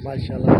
माशाल्लाह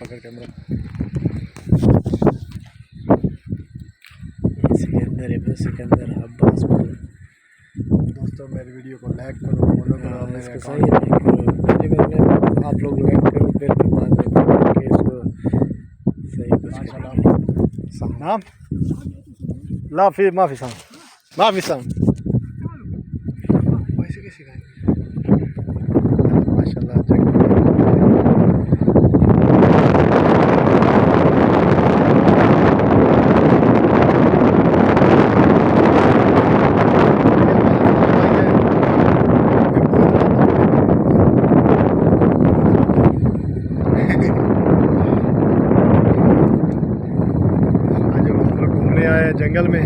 पकड़ कैमरा. सिकंदर अब्बास दोस्तों मेरी वीडियो को लाइक करो, फॉलो करो, इसको सही लाइक करो, पहले मैंने आप लोग लाइक करो, फिर बाद में करके इसको सही कुछ नाम ला फिर माफी साम वैसे कैसे गाएंगे माशाल्लाह जंगल में